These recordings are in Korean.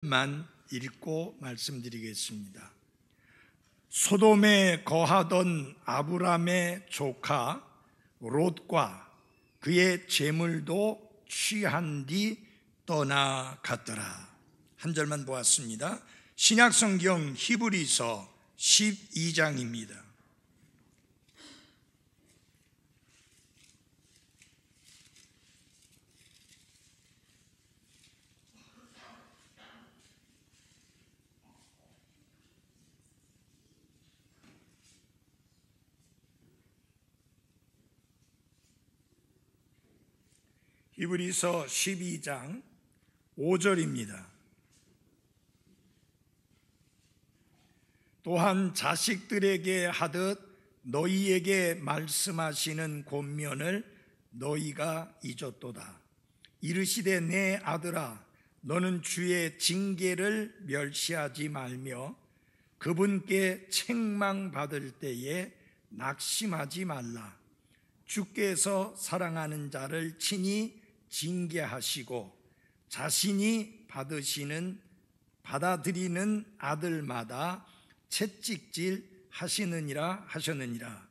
만 읽고 말씀드리겠습니다. 소돔에 거하던 아브람의 조카 롯과 그의 재물도 취한 뒤 떠나갔더라. 한 절만 보았습니다. 신약성경 히브리서 12장입니다. 히브리서 12장 5절입니다. 또한 자식들에게 하듯 너희에게 말씀하시는 권면을 너희가 잊었도다. 이르시되 내 아들아 너는 주의 징계를 멸시하지 말며 그분께 책망받을 때에 낙심하지 말라. 주께서 사랑하는 자를 친히 징계하시고 자신이 받아들이는 아들마다 채찍질 하시느니라 하셨느니라.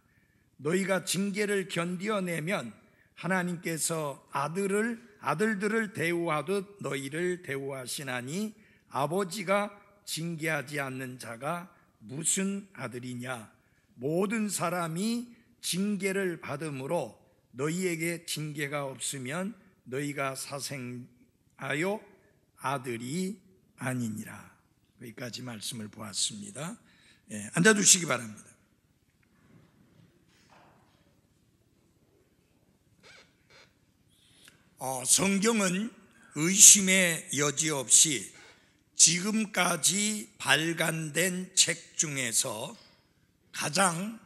너희가 징계를 견디어내면 하나님께서 아들들을 대우하듯 너희를 대우하시나니 아버지가 징계하지 않는 자가 무슨 아들이냐. 모든 사람이 징계를 받음으로 너희에게 징계가 없으면 너희가 사생하여 아들이 아니니라. 여기까지 말씀을 보았습니다. 앉아주시기 바랍니다. 성경은 의심의 여지 없이 지금까지 발간된 책 중에서 가장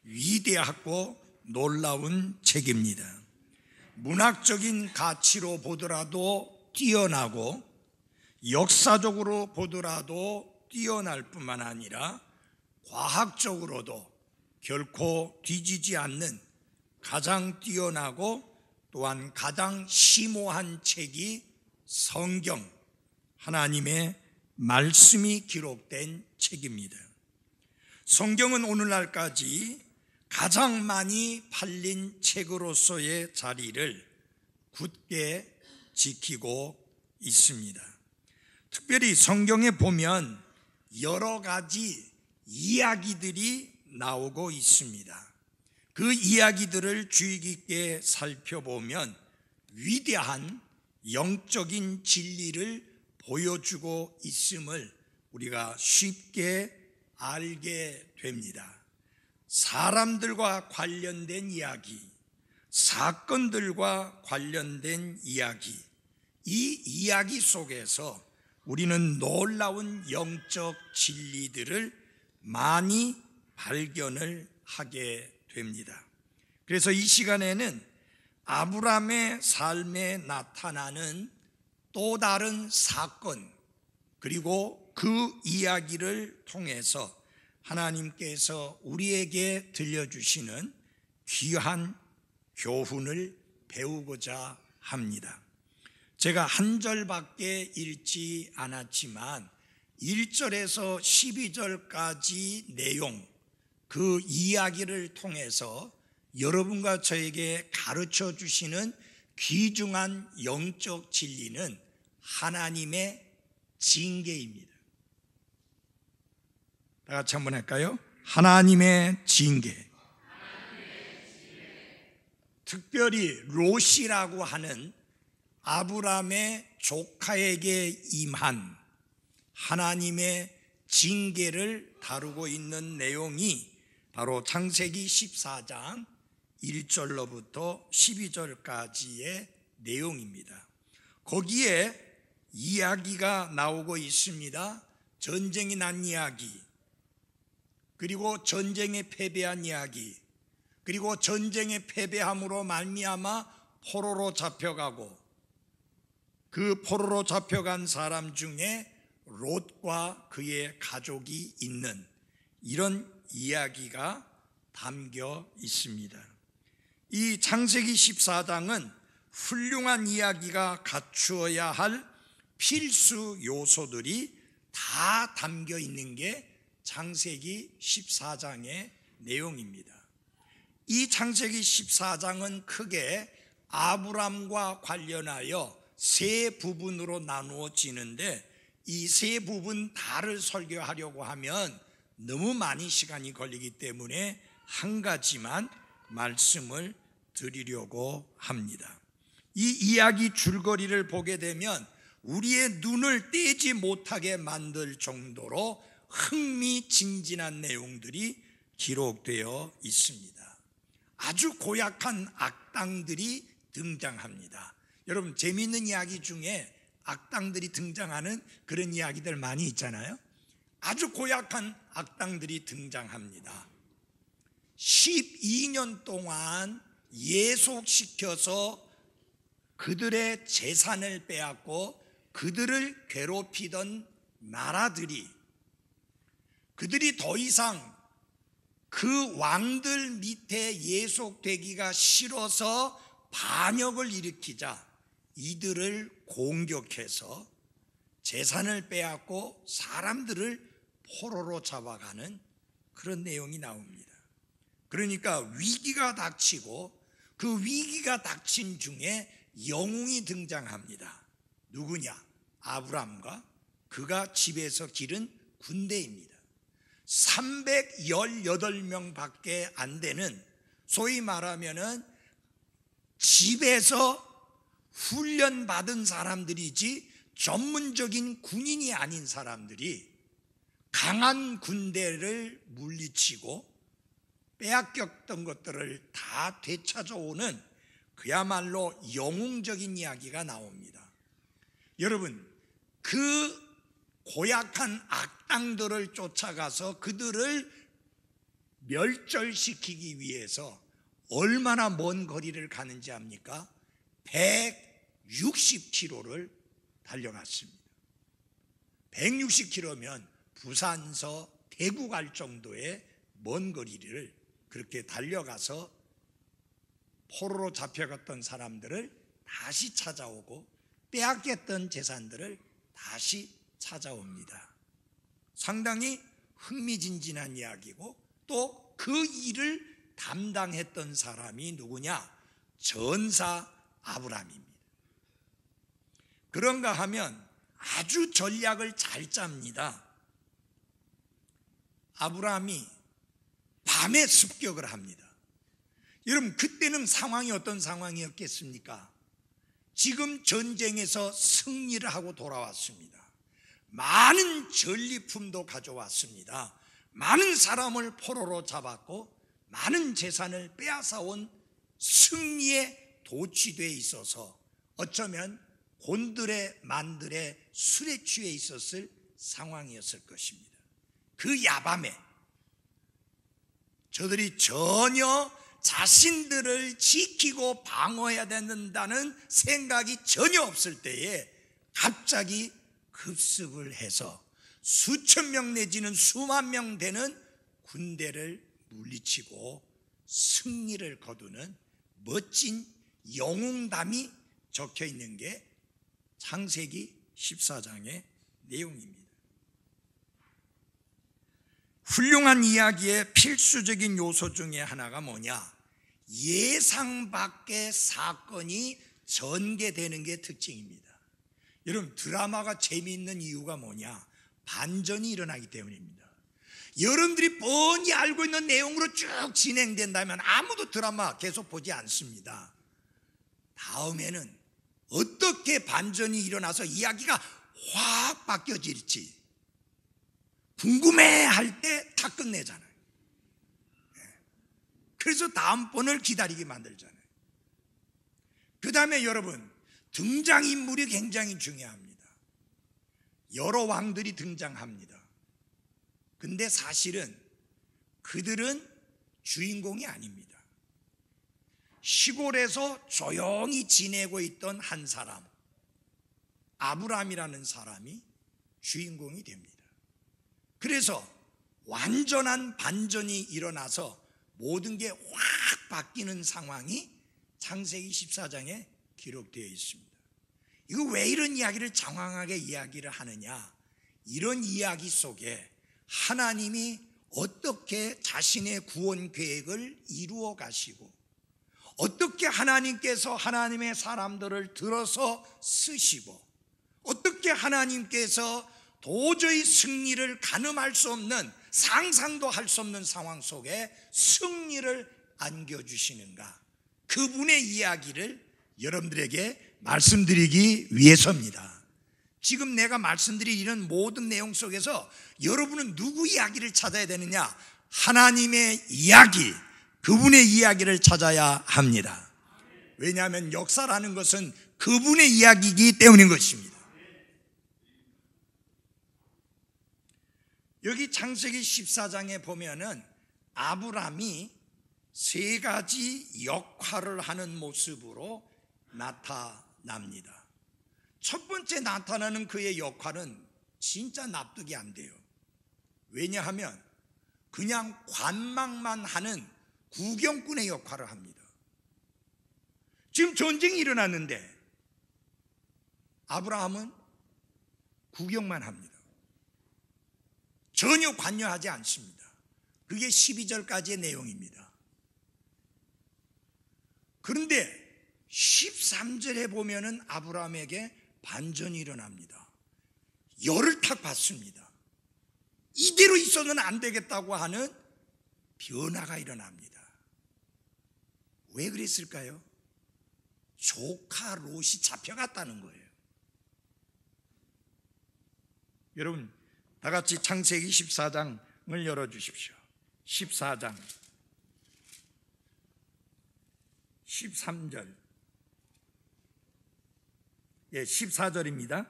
위대하고 놀라운 책입니다. 문학적인 가치로 보더라도 뛰어나고 역사적으로 보더라도 뛰어날 뿐만 아니라 과학적으로도 결코 뒤지지 않는 가장 뛰어나고 또한 가장 심오한 책이 성경, 하나님의 말씀이 기록된 책입니다. 성경은 오늘날까지 가장 많이 팔린 책으로서의 자리를 굳게 지키고 있습니다. 특별히 성경에 보면 여러 가지 이야기들이 나오고 있습니다. 그 이야기들을 주의 깊게 살펴보면 위대한 영적인 진리를 보여주고 있음을 우리가 쉽게 알게 됩니다. 사람들과 관련된 이야기, 사건들과 관련된 이야기, 이 이야기 속에서 우리는 놀라운 영적 진리들을 많이 발견을 하게 됩니다. 그래서 이 시간에는 아브람의 삶에 나타나는 또 다른 사건, 그리고 그 이야기를 통해서 하나님께서 우리에게 들려주시는 귀한 교훈을 배우고자 합니다. 제가 한 절밖에 읽지 않았지만 1절에서 12절까지 내용, 그 이야기를 통해서 여러분과 저에게 가르쳐 주시는 귀중한 영적 진리는 하나님의 징계입니다. 다 같이 한번 할까요? 하나님의 징계. 특별히 롯이라고 하는 아브람의 조카에게 임한 하나님의 징계를 다루고 있는 내용이 바로 창세기 14장 1절로부터 12절까지의 내용입니다. 거기에 이야기가 나오고 있습니다. 전쟁이 난 이야기, 그리고 전쟁에 패배한 이야기, 그리고 전쟁에 패배함으로 말미암아 포로로 잡혀가고 그 포로로 잡혀간 사람 중에 롯과 그의 가족이 있는 이런 이야기가 담겨 있습니다. 이 창세기 14장은 훌륭한 이야기가 갖추어야 할 필수 요소들이 다 담겨 있는 게 창세기 14장의 내용입니다. 이 창세기 14장은 크게 아브람과 관련하여 세 부분으로 나누어지는데, 이 세 부분 다를 설교하려고 하면 너무 많이 시간이 걸리기 때문에 한 가지만 말씀을 드리려고 합니다. 이 이야기 줄거리를 보게 되면 우리의 눈을 떼지 못하게 만들 정도로 흥미진진한 내용들이 기록되어 있습니다. 아주 고약한 악당들이 등장합니다. 여러분, 재미있는 이야기 중에 악당들이 등장하는 그런 이야기들 많이 있잖아요. 아주 고약한 악당들이 등장합니다. 12년 동안 예속시켜서 그들의 재산을 빼앗고 그들을 괴롭히던 나라들이, 그들이 더 이상 그 왕들 밑에 예속되기가 싫어서 반역을 일으키자 이들을 공격해서 재산을 빼앗고 사람들을 포로로 잡아가는 그런 내용이 나옵니다. 그러니까 위기가 닥치고 그 위기가 닥친 중에 영웅이 등장합니다. 누구냐? 아브람과 그가 집에서 기른 군대입니다. 318명 밖에 안 되는, 소위 말하면은 집에서 훈련받은 사람들이지 전문적인 군인이 아닌 사람들이 강한 군대를 물리치고 빼앗겼던 것들을 다 되찾아오는 그야말로 영웅적인 이야기가 나옵니다. 여러분, 그 고약한 악당들을 쫓아가서 그들을 멸절시키기 위해서 얼마나 먼 거리를 가는지 압니까? 160km를 달려갔습니다. 160km면 부산서 대구 갈 정도의 먼 거리를 그렇게 달려가서 포로로 잡혀갔던 사람들을 다시 찾아오고 빼앗겼던 재산들을 다시 찾아옵니다. 상당히 흥미진진한 이야기고, 또 그 일을 담당했던 사람이 누구냐? 전사 아브람입니다. 그런가 하면 아주 전략을 잘 짭니다. 아브람이 밤에 습격을 합니다. 여러분, 그때는 상황이 어떤 상황이었겠습니까? 지금 전쟁에서 승리를 하고 돌아왔습니다. 많은 전리품도 가져왔습니다. 많은 사람을 포로로 잡았고 많은 재산을 빼앗아온 승리에 도취되어 있어서 어쩌면 곤드레 만드레 술에 취해 있었을 상황이었을 것입니다. 그 야밤에 저들이 전혀 자신들을 지키고 방어해야 된다는 생각이 전혀 없을 때에 갑자기 급습을 해서 수천 명 내지는 수만 명 되는 군대를 물리치고 승리를 거두는 멋진 영웅담이 적혀 있는 게 창세기 14장의 내용입니다. 훌륭한 이야기의 필수적인 요소 중에 하나가 뭐냐? 예상 밖의 사건이 전개되는 게 특징입니다. 여러분, 드라마가 재미있는 이유가 뭐냐? 반전이 일어나기 때문입니다. 여러분들이 뻔히 알고 있는 내용으로 쭉 진행된다면 아무도 드라마 계속 보지 않습니다. 다음에는 어떻게 반전이 일어나서 이야기가 확 바뀌어질지 궁금해할 때 다 끝내잖아요. 그래서 다음번을 기다리게 만들잖아요. 그 다음에 여러분, 등장인물이 굉장히 중요합니다. 여러 왕들이 등장합니다. 근데 사실은 그들은 주인공이 아닙니다. 시골에서 조용히 지내고 있던 한 사람, 아브람이라는 사람이 주인공이 됩니다. 그래서 완전한 반전이 일어나서 모든 게 확 바뀌는 상황이 창세기 14장에 기록되어 있습니다. 이거 왜 이런 이야기를 장황하게 이야기를 하느냐? 이런 이야기 속에 하나님이 어떻게 자신의 구원 계획을 이루어 가시고, 어떻게 하나님께서 하나님의 사람들을 들어서 쓰시고, 어떻게 하나님께서 도저히 승리를 가늠할 수 없는, 상상도 할 수 없는 상황 속에 승리를 안겨주시는가, 그분의 이야기를 여러분들에게 말씀드리기 위해서입니다. 지금 내가 말씀드릴 이런 모든 내용 속에서 여러분은 누구 이야기를 찾아야 되느냐? 하나님의 이야기, 그분의 이야기를 찾아야 합니다. 왜냐하면 역사라는 것은 그분의 이야기이기 때문인 것입니다. 여기 창세기 14장에 보면은 아브람이 세 가지 역할을 하는 모습으로 나타납니다. 첫 번째 나타나는 그의 역할은 진짜 납득이 안 돼요. 왜냐하면 그냥 관망만 하는 구경꾼의 역할을 합니다. 지금 전쟁이 일어났는데 아브라함은 구경만 합니다. 전혀 관여하지 않습니다. 그게 12절까지의 내용입니다. 그런데 13절에 보면은 아브라함에게 반전이 일어납니다. 열을 탁 받습니다. 이대로 있어서는 안 되겠다고 하는 변화가 일어납니다. 왜 그랬을까요? 조카 롯이 잡혀갔다는 거예요. 여러분, 다 같이 창세기 14장을 열어주십시오. 14장 13절, 14절입니다.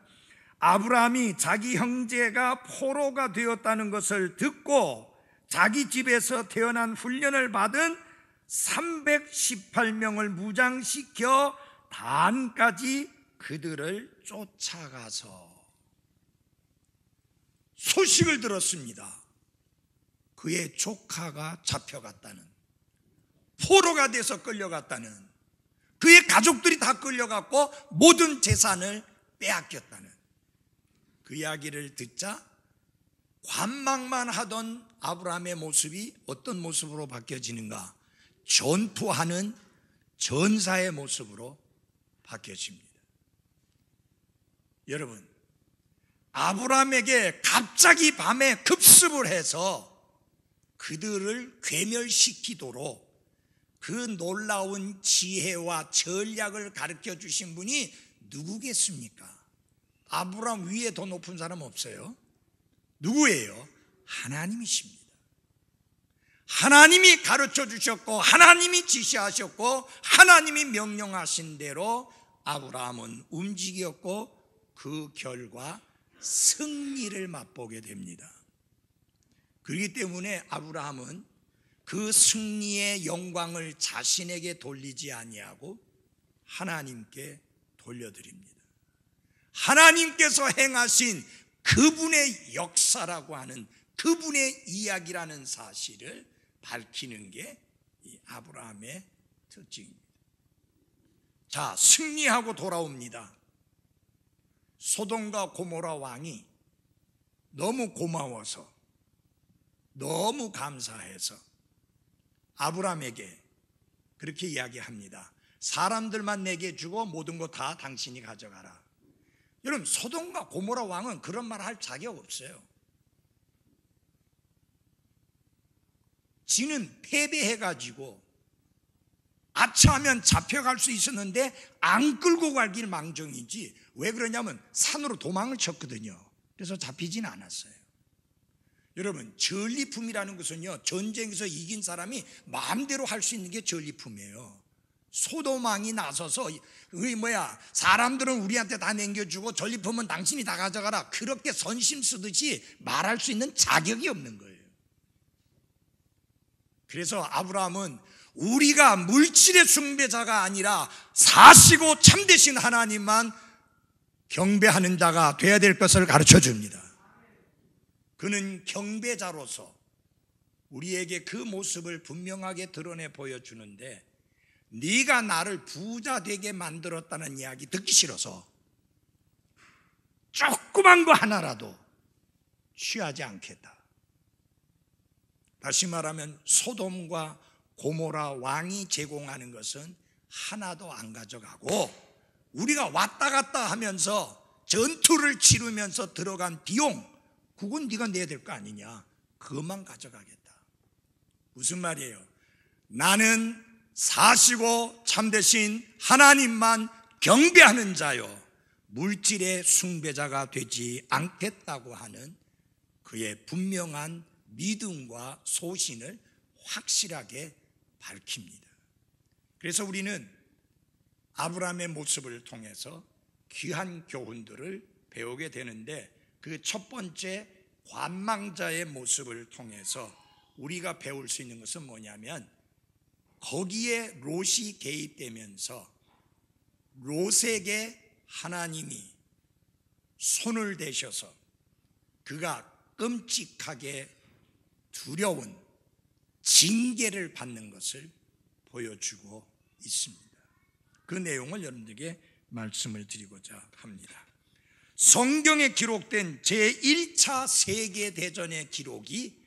아브라함이 자기 형제가 포로가 되었다는 것을 듣고 자기 집에서 태어난 훈련을 받은 318명을 무장시켜 단까지 그들을 쫓아가서 소식을 들었습니다. 그의 조카가 잡혀갔다는, 포로가 돼서 끌려갔다는, 그의 가족들이 다 끌려갔고 모든 재산을 빼앗겼다는 그 이야기를 듣자 관망만 하던 아브라함의 모습이 어떤 모습으로 바뀌어지는가? 전투하는 전사의 모습으로 바뀌어집니다. 여러분, 아브라함에게 갑자기 밤에 급습을 해서 그들을 괴멸시키도록 그 놀라운 지혜와 전략을 가르쳐 주신 분이 누구겠습니까? 아브라함 위에 더 높은 사람 없어요. 누구예요? 하나님이십니다. 하나님이 가르쳐 주셨고, 하나님이 지시하셨고, 하나님이 명령하신 대로 아브라함은 움직였고, 그 결과 승리를 맛보게 됩니다. 그렇기 때문에 아브라함은 그 승리의 영광을 자신에게 돌리지 아니하고 하나님께 돌려드립니다. 하나님께서 행하신 그분의 역사라고 하는, 그분의 이야기라는 사실을 밝히는 게 이 아브라함의 특징입니다. 자, 승리하고 돌아옵니다. 소돔과 고모라 왕이 너무 고마워서, 너무 감사해서 아브라함에게 그렇게 이야기합니다. 사람들만 내게 주고 모든 거 다 당신이 가져가라. 여러분, 소돔과 고모라 왕은 그런 말 할 자격 없어요. 지는 패배해가지고 아차하면 잡혀갈 수 있었는데 안 끌고 가길 망정이지, 왜 그러냐면 산으로 도망을 쳤거든요. 그래서 잡히진 않았어요. 여러분, 전리품이라는 것은요, 전쟁에서 이긴 사람이 마음대로 할 수 있는 게 전리품이에요. 소돔 왕이 나서서 사람들은 우리한테 다 남겨주고 전리품은 당신이 다 가져가라, 그렇게 선심 쓰듯이 말할 수 있는 자격이 없는 거예요. 그래서 아브라함은 우리가 물질의 숭배자가 아니라 사시고 참되신 하나님만 경배하는 자가 돼야 될 것을 가르쳐 줍니다. 그는 경배자로서 우리에게 그 모습을 분명하게 드러내 보여주는데, 네가 나를 부자 되게 만들었다는 이야기 듣기 싫어서 조그만 거 하나라도 취하지 않겠다. 다시 말하면 소돔과 고모라 왕이 제공하는 것은 하나도 안 가져가고 우리가 왔다 갔다 하면서 전투를 치르면서 들어간 비용, 그건 네가 내야 될 거 아니냐, 그것만 가져가겠다. 무슨 말이에요? 나는 사시고 참되신 하나님만 경배하는 자요, 물질의 숭배자가 되지 않겠다고 하는 그의 분명한 믿음과 소신을 확실하게 밝힙니다. 그래서 우리는 아브라함의 모습을 통해서 귀한 교훈들을 배우게 되는데, 그 첫 번째 관망자의 모습을 통해서 우리가 배울 수 있는 것은 뭐냐면, 거기에 롯이 개입되면서 롯에게 하나님이 손을 대셔서 그가 끔찍하게 두려운 징계를 받는 것을 보여주고 있습니다. 그 내용을 여러분들에게 말씀을 드리고자 합니다. 성경에 기록된 제1차 세계대전의 기록이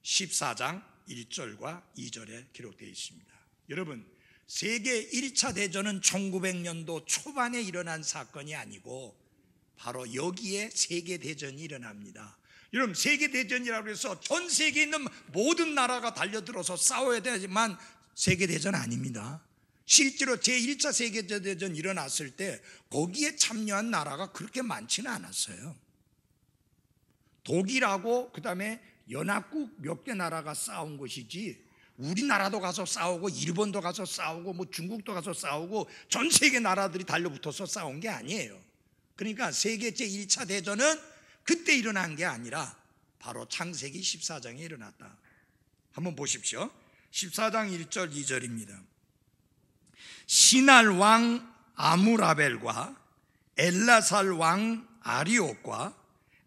14장 1절과 2절에 기록되어 있습니다. 여러분, 세계 1차 대전은 1900년도 초반에 일어난 사건이 아니고 바로 여기에 세계대전이 일어납니다. 여러분, 세계대전이라고 해서 전 세계에 있는 모든 나라가 달려들어서 싸워야 되지만 세계대전 아닙니다. 실제로 제1차 세계대전 일어났을 때 거기에 참여한 나라가 그렇게 많지는 않았어요. 독일하고 그 다음에 연합국 몇 개 나라가 싸운 것이지, 우리나라도 가서 싸우고 일본도 가서 싸우고 뭐 중국도 가서 싸우고 전 세계 나라들이 달려붙어서 싸운 게 아니에요. 그러니까 세계 제1차 대전은 그때 일어난 게 아니라 바로 창세기 14장에 일어났다. 한번 보십시오. 14장 1절 2절입니다. 시날 왕 아무라벨과 엘라살 왕 아리옥과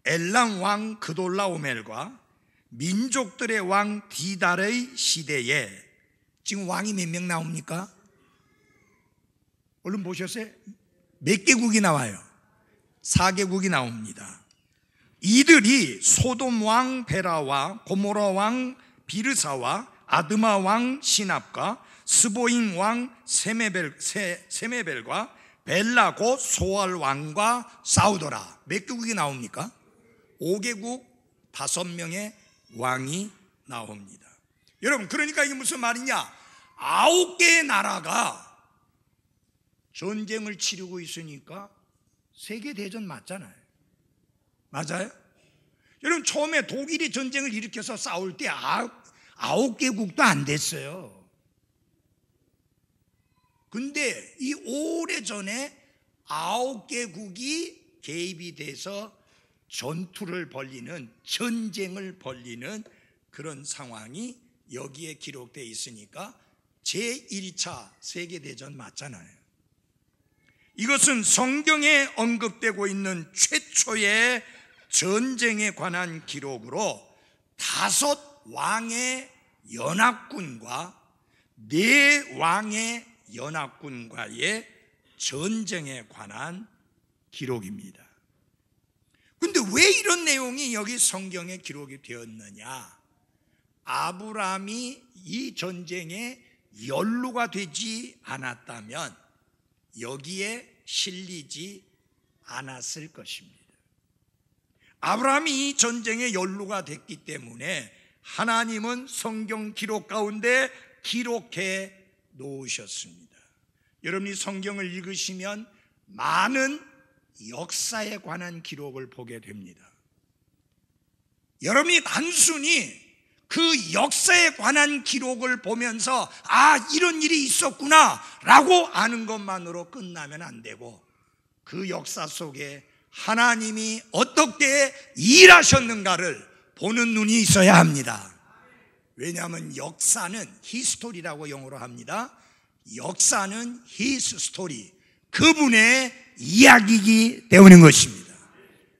엘람 왕 그돌라오멜과 민족들의 왕 디달의 시대에, 지금 왕이 몇 명 나옵니까? 얼른 보셨어요? 몇 개국이 나와요? 4개국이 나옵니다. 이들이 소돔 왕 베라와 고모라 왕 비르사와 아드마 왕 시납과 스보임 왕 세메벨과 벨라 곧 소알 왕과 싸우더라. 몇 개국이 나옵니까? 5개국 5명의 왕이 나옵니다. 여러분, 그러니까 이게 무슨 말이냐? 9개의 나라가 전쟁을 치르고 있으니까 세계대전 맞잖아요. 맞아요? 여러분, 처음에 독일이 전쟁을 일으켜서 싸울 때 9개국도 안 됐어요. 근데 이 오래전에 9개국이 개입이 돼서 전투를 벌이는, 전쟁을 벌이는 그런 상황이 여기에 기록되어 있으니까 제1차 세계대전 맞잖아요. 이것은 성경에 언급되고 있는 최초의 전쟁에 관한 기록으로 5 왕의 연합군과 4 왕의 연합군과의 전쟁에 관한 기록입니다. 근데 왜 이런 내용이 여기 성경에 기록이 되었느냐? 아브라함이 이 전쟁에 연루가 되지 않았다면 여기에 실리지 않았을 것입니다. 아브라함이 이 전쟁에 연루가 됐기 때문에 하나님은 성경 기록 가운데 기록해 놓으셨습니다. 여러분이 성경을 읽으시면 많은 역사에 관한 기록을 보게 됩니다. 여러분이 단순히 그 역사에 관한 기록을 보면서 이런 일이 있었구나 라고 아는 것만으로 끝나면 안 되고, 그 역사 속에 하나님이 어떻게 일하셨는가를 보는 눈이 있어야 합니다. 왜냐하면 역사는 히스토리라고 영어로 합니다. 역사는 히스 스토리, 그분의 이야기이기 때문인 것입니다.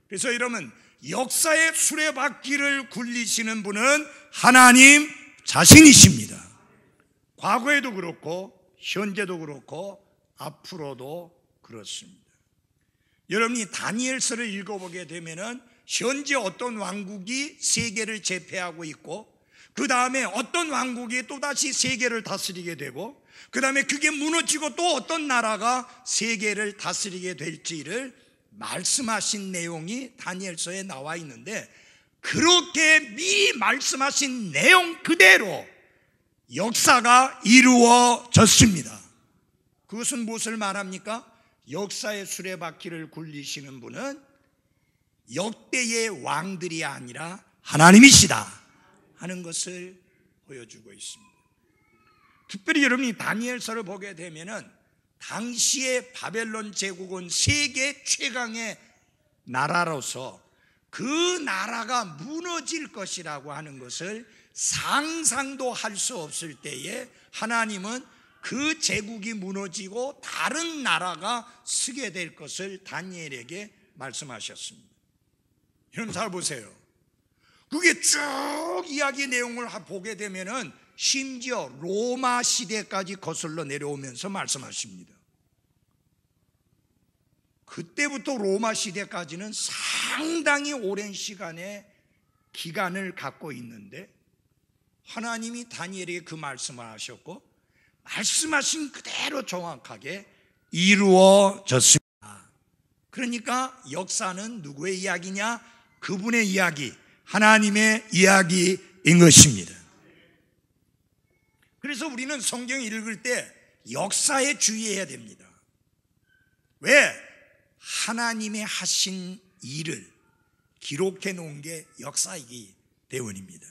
그래서 여러분, 역사의 수레바퀴를 굴리시는 분은 하나님 자신이십니다. 과거에도 그렇고 현재도 그렇고 앞으로도 그렇습니다. 여러분이 다니엘서를 읽어보게 되면은 현재 어떤 왕국이 세계를 제패하고 있고, 그 다음에 어떤 왕국이 또다시 세계를 다스리게 되고, 그 다음에 그게 무너지고 또 어떤 나라가 세계를 다스리게 될지를 말씀하신 내용이 다니엘서에 나와 있는데, 그렇게 미리 말씀하신 내용 그대로 역사가 이루어졌습니다. 그것은 무엇을 말합니까? 역사의 수레바퀴를 굴리시는 분은 역대의 왕들이 아니라 하나님이시다 하는 것을 보여주고 있습니다. 특별히 여러분이 다니엘서를 보게 되면은 당시의 바벨론 제국은 세계 최강의 나라로서 그 나라가 무너질 것이라고 하는 것을 상상도 할 수 없을 때에 하나님은 그 제국이 무너지고 다른 나라가 서게 될 것을 다니엘에게 말씀하셨습니다. 여러분 잘 보세요. 그게 쭉 이야기 내용을 보게 되면은 심지어 로마 시대까지 거슬러 내려오면서 말씀하십니다. 그때부터 로마 시대까지는 상당히 오랜 시간의 기간을 갖고 있는데 하나님이 다니엘에게 그 말씀을 하셨고 말씀하신 그대로 정확하게 이루어졌습니다. 그러니까 역사는 누구의 이야기냐? 그분의 이야기, 하나님의 이야기인 것입니다. 그래서 우리는 성경 읽을 때 역사에 주의해야 됩니다. 왜? 하나님의 하신 일을 기록해 놓은 게 역사이기 때문입니다.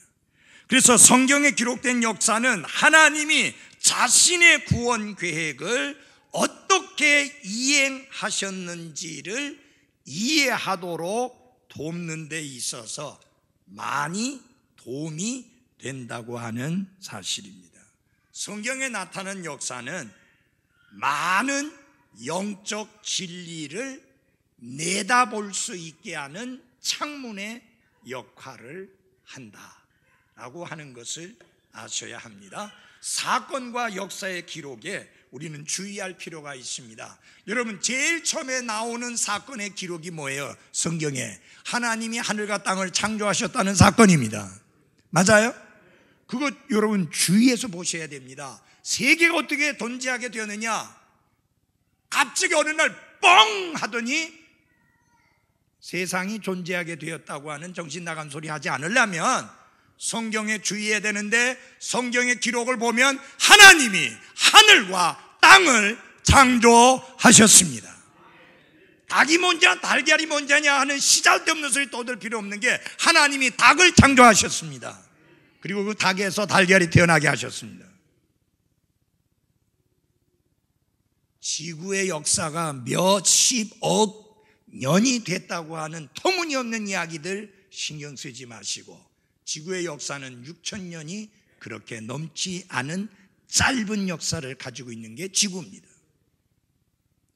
그래서 성경에 기록된 역사는 하나님이 자신의 구원 계획을 어떻게 이행하셨는지를 이해하도록 돕는 데 있어서 많이 도움이 된다고 하는 사실입니다. 성경에 나타난 역사는 많은 영적 진리를 내다볼 수 있게 하는 창문의 역할을 한다라고 하는 것을 아셔야 합니다. 사건과 역사의 기록에 우리는 주의할 필요가 있습니다. 여러분 제일 처음에 나오는 사건의 기록이 뭐예요? 성경에 하나님이 하늘과 땅을 창조하셨다는 사건입니다. 맞아요? 그거 여러분 주의해서 보셔야 됩니다. 세계가 어떻게 존재하게 되었느냐? 갑자기 어느 날 뻥 하더니 세상이 존재하게 되었다고 하는 정신 나간 소리 하지 않으려면 성경에 주의해야 되는데, 성경의 기록을 보면 하나님이 하늘과 땅을 창조하셨습니다. 닭이 뭔지냐 달걀이 뭔지냐 하는 시잘데없는 소리 떠들 필요 없는 게 하나님이 닭을 창조하셨습니다. 그리고 그 닭에서 달걀이 태어나게 하셨습니다. 지구의 역사가 몇십억 년이 됐다고 하는 터무니없는 이야기들 신경 쓰지 마시고, 지구의 역사는 6,000년이 그렇게 넘지 않은 짧은 역사를 가지고 있는 게 지구입니다.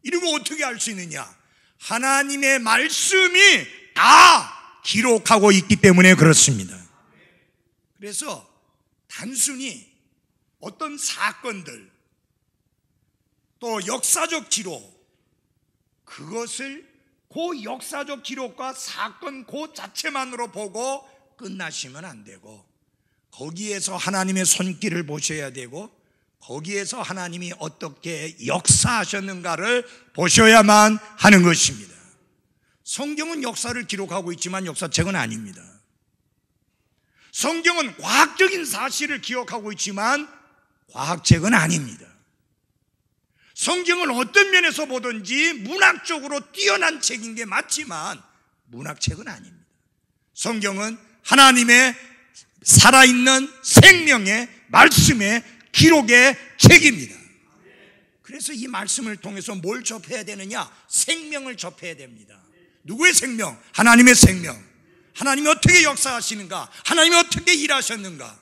이러고 어떻게 알 수 있느냐? 하나님의 말씀이 다 기록하고 있기 때문에 그렇습니다. 그래서 단순히 어떤 사건들 또 역사적 기록, 그것을 그 역사적 기록과 사건 그 자체만으로 보고 끝나시면 안 되고, 거기에서 하나님의 손길을 보셔야 되고, 거기에서 하나님이 어떻게 역사하셨는가를 보셔야만 하는 것입니다. 성경은 역사를 기록하고 있지만 역사책은 아닙니다. 성경은 과학적인 사실을 기억하고 있지만 과학책은 아닙니다. 성경은 어떤 면에서 보든지 문학적으로 뛰어난 책인 게 맞지만 문학책은 아닙니다. 성경은 하나님의 살아있는 생명의 말씀의 기록의 책입니다. 그래서 이 말씀을 통해서 뭘 접해야 되느냐? 생명을 접해야 됩니다. 누구의 생명? 하나님의 생명. 하나님이 어떻게 역사하시는가? 하나님이 어떻게 일하셨는가?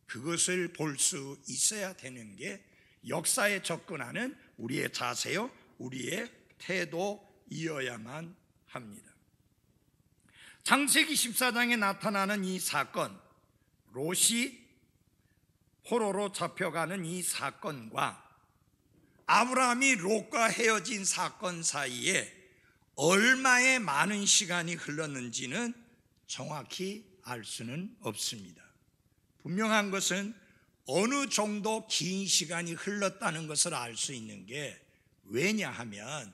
그것을 볼 수 있어야 되는 게 역사에 접근하는 우리의 자세요, 우리의 태도이어야만 합니다. 창세기 14장에 나타나는 이 사건, 롯이 포로로 잡혀가는 이 사건과 아브라함이 롯과 헤어진 사건 사이에 얼마의 많은 시간이 흘렀는지는 정확히 알 수는 없습니다. 분명한 것은 어느 정도 긴 시간이 흘렀다는 것을 알 수 있는 게, 왜냐하면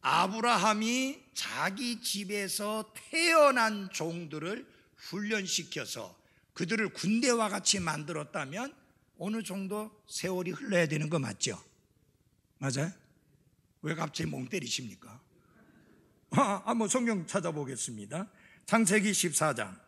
아브라함이 자기 집에서 태어난 종들을 훈련시켜서 그들을 군대와 같이 만들었다면 어느 정도 세월이 흘러야 되는 거 맞죠? 맞아요? 왜 갑자기 멍 때리십니까? 한번 성경 찾아보겠습니다. 창세기 14장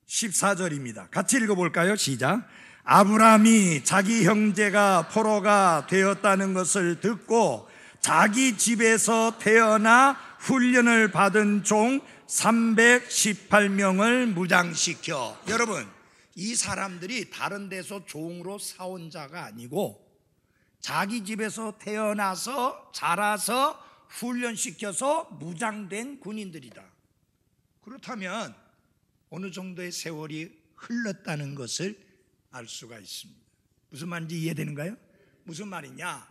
14절입니다. 같이 읽어볼까요? 시작. 아브라함이 자기 형제가 포로가 되었다는 것을 듣고 자기 집에서 태어나 훈련을 받은 종 318명을 무장시켜. 여러분, 이 사람들이 다른 데서 종으로 사온 자가 아니고 자기 집에서 태어나서 자라서 훈련시켜서 무장된 군인들이다. 그렇다면 어느 정도의 세월이 흘렀다는 것을 알 수가 있습니다. 무슨 말인지 이해되는가요? 무슨 말이냐?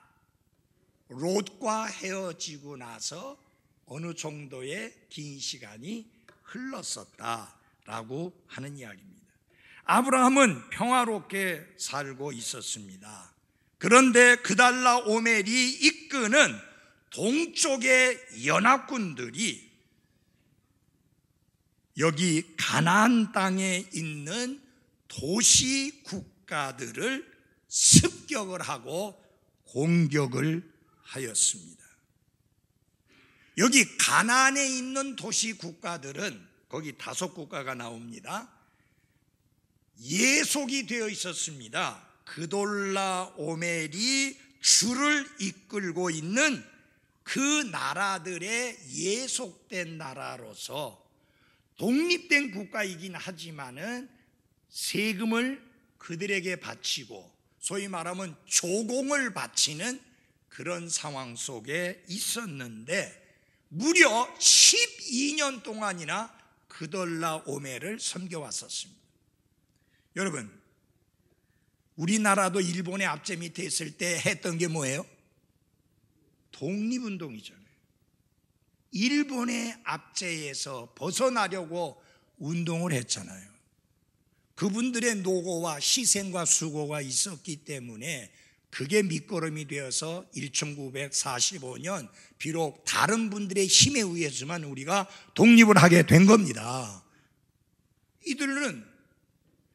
롯과 헤어지고 나서 어느 정도의 긴 시간이 흘렀었다라고 하는 이야기입니다. 아브라함은 평화롭게 살고 있었습니다. 그런데 그달라오멜이 이끄는 동쪽의 연합군들이 여기 가나안 땅에 있는 도시 국가들을 습격을 하고 공격을 하였습니다. 여기 가나안에 있는 도시 국가들은 거기 5국가가 나옵니다. 예속이 되어 있었습니다. 그돌라오멜이 주를 이끌고 있는 그 나라들의 예속된 나라로서 독립된 국가이긴 하지만은 세금을 그들에게 바치고 소위 말하면 조공을 바치는 그런 상황 속에 있었는데 무려 12년 동안이나 그돌라오멜을 섬겨왔었습니다. 여러분, 우리나라도 일본의 압제 밑에 있을 때 했던 게 뭐예요? 독립운동이잖아요. 일본의 압제에서 벗어나려고 운동을 했잖아요. 그분들의 노고와 희생과 수고가 있었기 때문에 그게 밑거름이 되어서 1945년 비록 다른 분들의 힘에 의해서만 우리가 독립을 하게 된 겁니다. 이들은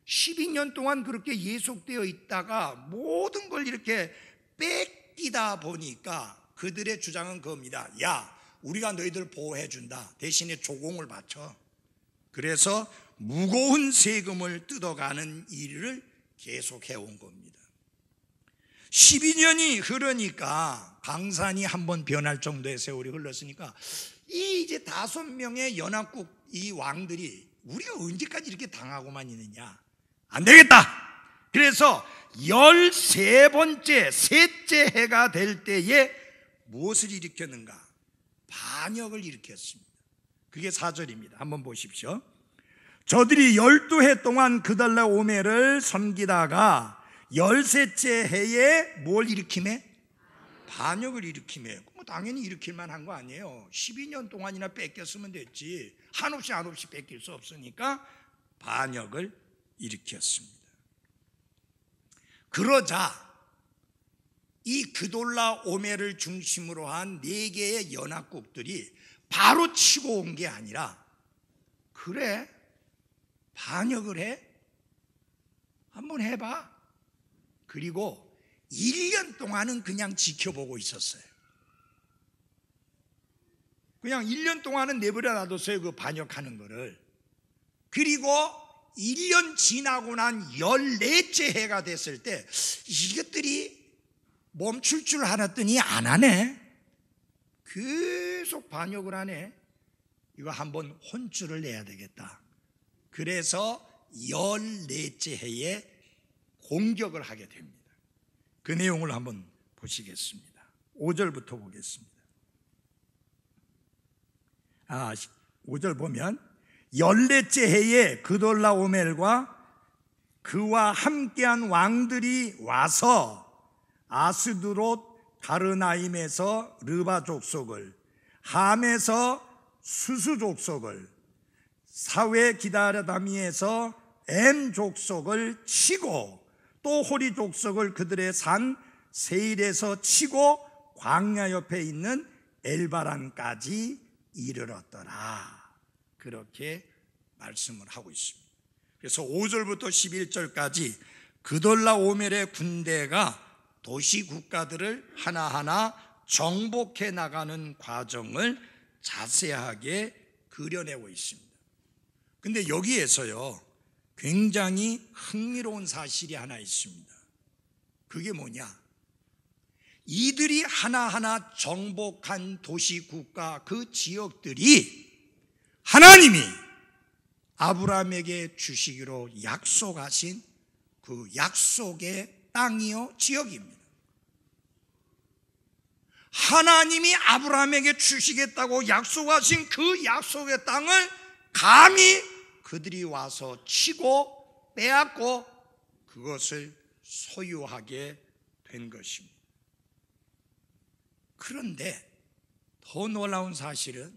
12년 동안 그렇게 예속되어 있다가 모든 걸 이렇게 뺏기다 보니까 그들의 주장은 그겁니다. 야, 우리가 너희들 보호해준다. 대신에 조공을 바쳐. 그래서 무거운 세금을 뜯어가는 일을 계속해온 겁니다. 12년이 흐르니까 강산이 한번 변할 정도의 세월이 흘렀으니까 이제 5명의 연합국 이 왕들이 우리가 언제까지 이렇게 당하고만 있느냐, 안 되겠다. 그래서 13번째 셋째 해가 될 때에 무엇을 일으켰는가? 반역을 일으켰습니다. 그게 4절입니다. 한번 보십시오. 저들이 12해 동안 그달라오멜을 섬기다가 13째 해에 뭘 일으키매? 반역을 일으키매. 뭐 당연히 일으킬만 한 거 아니에요. 12년 동안이나 뺏겼으면 됐지. 한없이 뺏길 수 없으니까 반역을 일으켰습니다. 그러자 이 그돌라오멜을 중심으로 한 4개의 연합국들이 바로 치고 온 게 아니라, 그래, 반역을 해? 한번 해봐. 그리고 1년 동안은 그냥 지켜보고 있었어요. 그냥 1년 동안은 내버려 놔뒀어요, 그 반역하는 거를. 그리고 1년 지나고 난 14째 해가 됐을 때 이것들이 멈출 줄 알았더니 안 하네. 계속 반역을 하네. 이거 한번 혼쭐을 내야 되겠다. 그래서 14째 해에 공격을 하게 됩니다. 그 내용을 한번 보시겠습니다. 5절부터 보겠습니다. 5절 보면 14째 해에 그돌라오멜과 그와 함께한 왕들이 와서 아스드롯 가르나임에서 르바 족속을, 함에서 수수 족속을, 사회 기다라다미에서 엠 족속을 치고, 또 호리 족속을 그들의 산 세일에서 치고 광야 옆에 있는 엘바란까지 이르렀더라. 그렇게 말씀을 하고 있습니다. 그래서 5절부터 11절까지 그돌라오멜의 군대가 도시 국가들을 하나하나 정복해 나가는 과정을 자세하게 그려내고 있습니다. 근데 여기에서요, 굉장히 흥미로운 사실이 하나 있습니다. 그게 뭐냐? 이들이 하나하나 정복한 도시 국가 그 지역들이 하나님이 아브라함에게 주시기로 약속하신 그 약속의 땅이요 지역입니다. 하나님이 아브라함에게 주시겠다고 약속하신 그 약속의 땅을 감히 그들이 와서 치고 빼앗고 그것을 소유하게 된 것입니다. 그런데 더 놀라운 사실은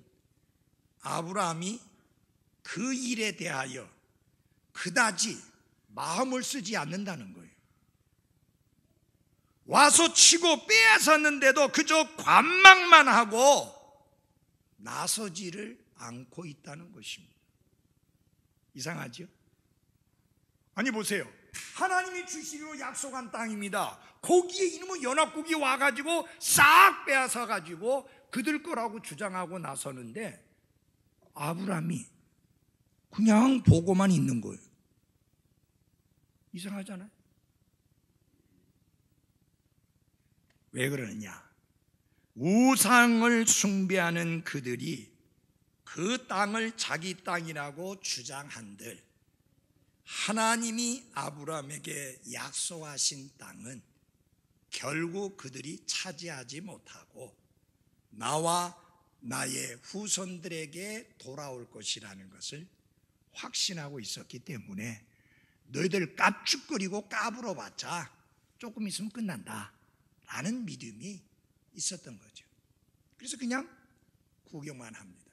아브라함이 그 일에 대하여 그다지 마음을 쓰지 않는다는 거예요. 와서 치고 빼앗았는데도 그저 관망만 하고 나서지를 않고 있다는 것입니다. 이상하죠? 아니 보세요. 하나님이 주시기로 약속한 땅입니다. 거기에 이놈의 연합국이 와가지고 싹 빼앗아가지고 그들 거라고 주장하고 나서는데 아브라함이 그냥 보고만 있는 거예요. 이상하잖아요. 왜 그러느냐? 우상을 숭배하는 그들이 그 땅을 자기 땅이라고 주장한들 하나님이 아브라함에게 약속하신 땅은 결국 그들이 차지하지 못하고 나와 나의 후손들에게 돌아올 것이라는 것을 확신하고 있었기 때문에 너희들 깝죽거리고 까불어봤자 조금 있으면 끝난다 라는 믿음이 있었던 거죠. 그래서 그냥 구경만 합니다.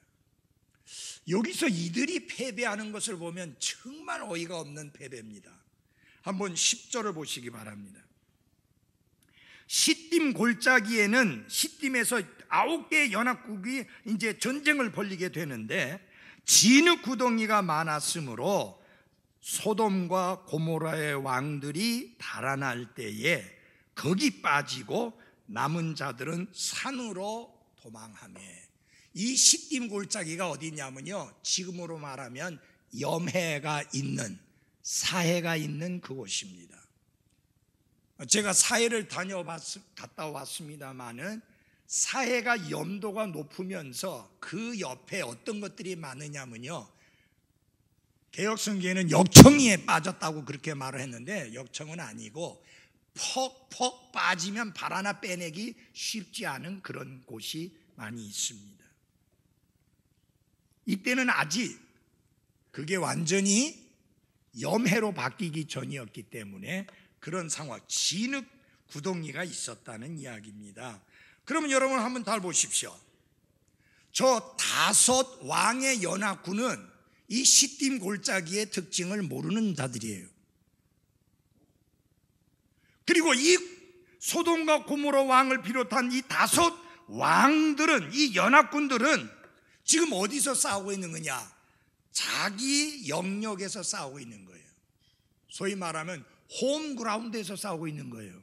여기서 이들이 패배하는 것을 보면 정말 어이가 없는 패배입니다. 한번 10절을 보시기 바랍니다. 시딤 골짜기에는 시딤에서 9개의 연합국이 이제 전쟁을 벌이게 되는데 진흙 구덩이가 많았으므로 소돔과 고모라의 왕들이 달아날 때에 거기 빠지고 남은 자들은 산으로 도망하며, 이 시딤 골짜기가 어디냐면요, 지금으로 말하면 염해가 있는, 사해가 있는 그곳입니다. 제가 사해를 갔다 왔습니다마는 사해가 염도가 높으면서 그 옆에 어떤 것들이 많으냐면요, 개혁성경에는 역청이에 빠졌다고 그렇게 말을 했는데 역청은 아니고 퍽퍽 빠지면 발 하나 빼내기 쉽지 않은 그런 곳이 많이 있습니다. 이때는 아직 그게 완전히 염해로 바뀌기 전이었기 때문에 그런 상황, 진흙 구덩이가 있었다는 이야기입니다. 그러면 여러분 한번 잘 보십시오. 저 5 왕의 연합군은 이 시딤 골짜기의 특징을 모르는 자들이에요. 그리고 이 소돔과 고모라 왕을 비롯한 이 5 왕들은, 이 연합군들은 지금 어디서 싸우고 있는 거냐? 자기 영역에서 싸우고 있는 거예요. 소위 말하면 홈그라운드에서 싸우고 있는 거예요.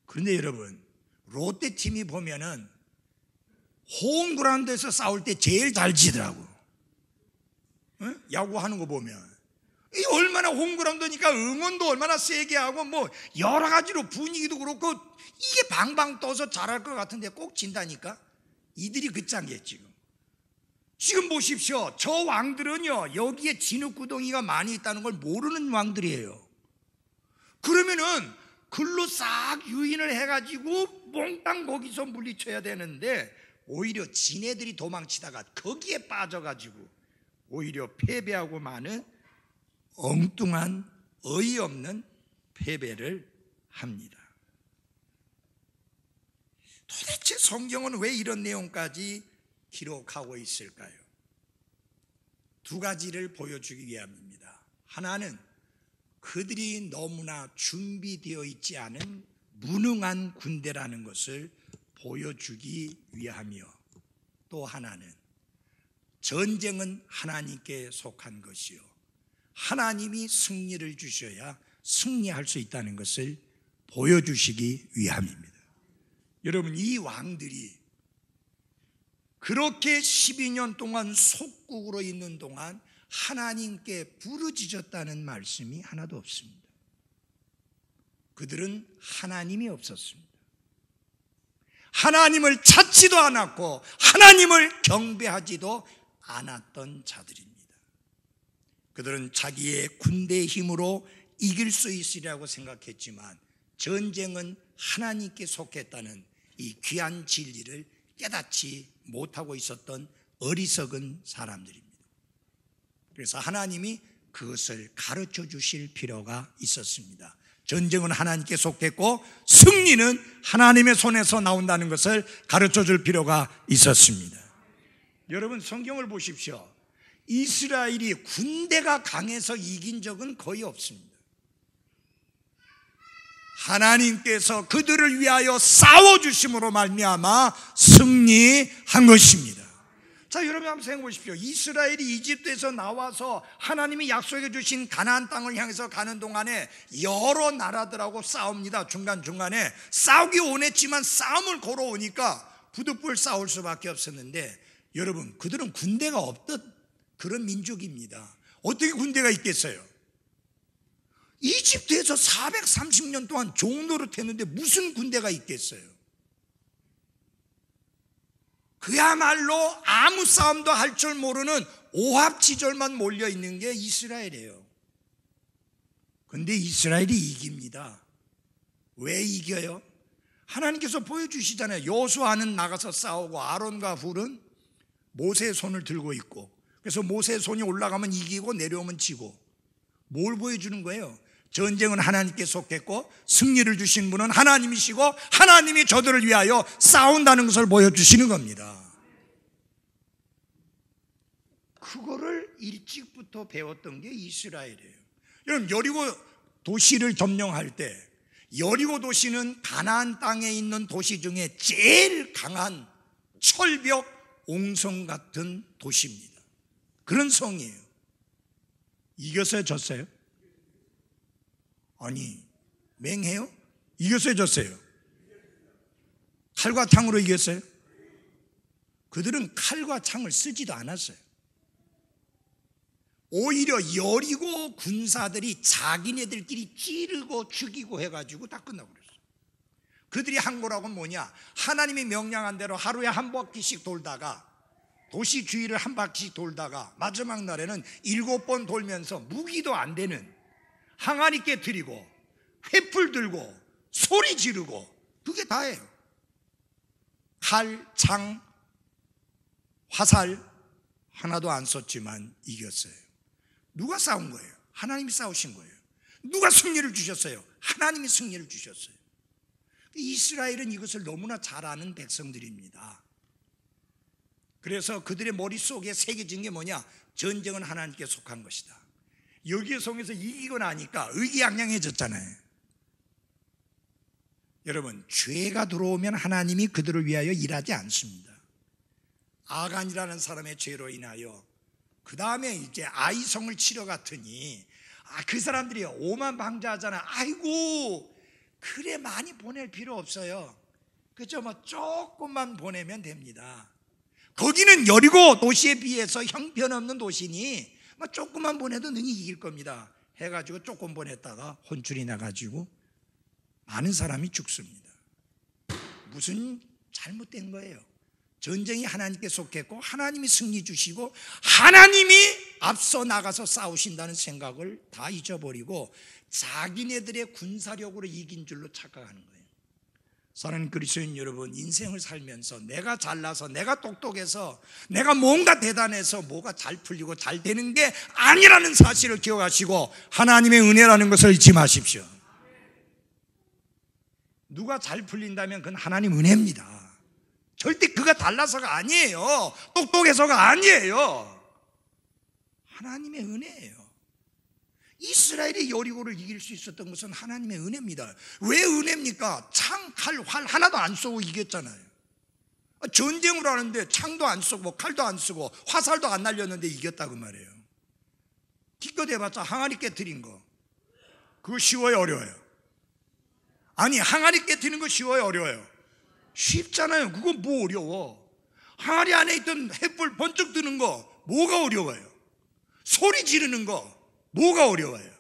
그런데 여러분, 롯데팀이 보면은 홈그라운드에서 싸울 때 제일 잘 지더라고. 야구하는 거 보면 이 얼마나 홈그라운드니까 응원도 얼마나 세게 하고 뭐 여러 가지로 분위기도 그렇고 이게 방방 떠서 잘할 것 같은데 꼭 진다니까. 이들이 그 짠게 지금 보십시오. 저 왕들은요, 여기에 진흙구덩이가 많이 있다는 걸 모르는 왕들이에요. 그러면은 글로 싹 유인을 해가지고 몽땅 거기서 물리쳐야 되는데 오히려 지네들이 도망치다가 거기에 빠져가지고 오히려 패배하고 마는 엉뚱한 어이없는 패배를 합니다. 도대체 성경은 왜 이런 내용까지 기록하고 있을까요? 두 가지를 보여주기 위함입니다. 하나는 그들이 너무나 준비되어 있지 않은 무능한 군대라는 것을 보여주기 위함이요, 또 하나는 전쟁은 하나님께 속한 것이요, 하나님이 승리를 주셔야 승리할 수 있다는 것을 보여주시기 위함입니다. 여러분, 이 왕들이 그렇게 12년 동안 속국으로 있는 동안 하나님께 부르짖었다는 말씀이 하나도 없습니다. 그들은 하나님이 없었습니다. 하나님을 찾지도 않았고 하나님을 경배하지도 않았던 자들입니다. 그들은 자기의 군대의 힘으로 이길 수 있으리라고 생각했지만 전쟁은 하나님께 속했다는 이 귀한 진리를 깨닫지 못하고 있었던 어리석은 사람들입니다. 그래서 하나님이 그것을 가르쳐 주실 필요가 있었습니다. 전쟁은 하나님께 속했고 승리는 하나님의 손에서 나온다는 것을 가르쳐 줄 필요가 있었습니다. 여러분, 성경을 보십시오. 이스라엘이 군대가 강해서 이긴 적은 거의 없습니다. 하나님께서 그들을 위하여 싸워주심으로 말미암아 승리한 것입니다. 자, 여러분 한번 생각해 보십시오. 이스라엘이 이집트에서 나와서 하나님이 약속해 주신 가나안 땅을 향해서 가는 동안에 여러 나라들하고 싸웁니다. 중간중간에 싸우기 원했지만 싸움을 걸어오니까 부득불 싸울 수밖에 없었는데, 여러분, 그들은 군대가 없던 그런 민족입니다. 어떻게 군대가 있겠어요? 이집트에서 430년 동안 종노릇 했는데 무슨 군대가 있겠어요? 그야말로 아무 싸움도 할 줄 모르는 오합지졸만 몰려있는 게 이스라엘이에요. 그런데 이스라엘이 이깁니다. 왜 이겨요? 하나님께서 보여주시잖아요. 여호수아는 나가서 싸우고 아론과 훌은 모세의 손을 들고 있고, 그래서 모세의 손이 올라가면 이기고 내려오면 지고. 뭘 보여주는 거예요? 전쟁은 하나님께 속했고 승리를 주신 분은 하나님이시고 하나님이 저들을 위하여 싸운다는 것을 보여주시는 겁니다. 그거를 일찍부터 배웠던 게 이스라엘이에요. 여러분, 여리고 도시를 점령할 때 여리고 도시는 가나안 땅에 있는 도시 중에 제일 강한 철벽 옹성 같은 도시입니다. 그런 성이에요. 이겼어요, 졌어요? 아니, 맹해요? 이겼어요, 졌어요? 칼과 창으로 이겼어요? 그들은 칼과 창을 쓰지도 않았어요. 오히려 여리고 군사들이 자기네들끼리 찌르고 죽이고 해가지고 다 끝나고 그랬어요. 그들이 한 거라고는 뭐냐? 하나님이 명령한 대로 하루에 한 바퀴씩 돌다가, 도시 주위를 한 바퀴씩 돌다가 마지막 날에는 7번 돌면서 무기도 안 되는 항아리께 드리고 횃불 들고 소리 지르고, 그게 다예요. 칼, 창, 화살 하나도 안 썼지만 이겼어요. 누가 싸운 거예요? 하나님이 싸우신 거예요. 누가 승리를 주셨어요? 하나님이 승리를 주셨어요. 이스라엘은 이것을 너무나 잘 아는 백성들입니다. 그래서 그들의 머릿속에 새겨진 게 뭐냐? 전쟁은 하나님께 속한 것이다. 여기에 속에서 이기고 나니까 의기양양해졌잖아요. 여러분, 죄가 들어오면 하나님이 그들을 위하여 일하지 않습니다. 아간이라는 사람의 죄로 인하여 그 다음에 이제 아이성을 치러 갔더니 그 사람들이 오만방자하잖아. 아이고, 그래 많이 보낼 필요 없어요. 그죠? 뭐 조금만 보내면 됩니다. 거기는 여리고 도시에 비해서 형편없는 도시니 뭐 조금만 보내도 능히 이길 겁니다. 해가지고 조금 보냈다가 혼쭐이 나가지고 많은 사람이 죽습니다. 무슨 잘못된 거예요? 전쟁이 하나님께 속했고 하나님이 승리 주시고 하나님이 앞서 나가서 싸우신다는 생각을 다 잊어버리고 자기네들의 군사력으로 이긴 줄로 착각하는 거예요. 사랑하는 그리스도인 여러분, 인생을 살면서 내가 잘나서, 내가 똑똑해서, 내가 뭔가 대단해서 뭐가 잘 풀리고 잘 되는 게 아니라는 사실을 기억하시고 하나님의 은혜라는 것을 잊지 마십시오. 누가 잘 풀린다면 그건 하나님 은혜입니다. 절대 그가 달라서가 아니에요. 똑똑해서가 아니에요. 하나님의 은혜예요. 이스라엘이 여리고를 이길 수 있었던 것은 하나님의 은혜입니다. 왜 은혜입니까? 창, 칼, 활 하나도 안 쏘고 이겼잖아요. 전쟁을 하는데 창도 안 쏘고 칼도 안 쓰고 화살도 안 날렸는데 이겼다고 말이에요. 기껏 해봤자 항아리 깨트린 거, 그거 쉬워요, 어려워요? 아니, 항아리 깨트리는 거 쉬워요, 어려워요? 쉽잖아요. 그거 뭐 어려워? 항아리 안에 있던 햇불 번쩍 뜨는 거 뭐가 어려워요? 소리 지르는 거 뭐가 어려워요?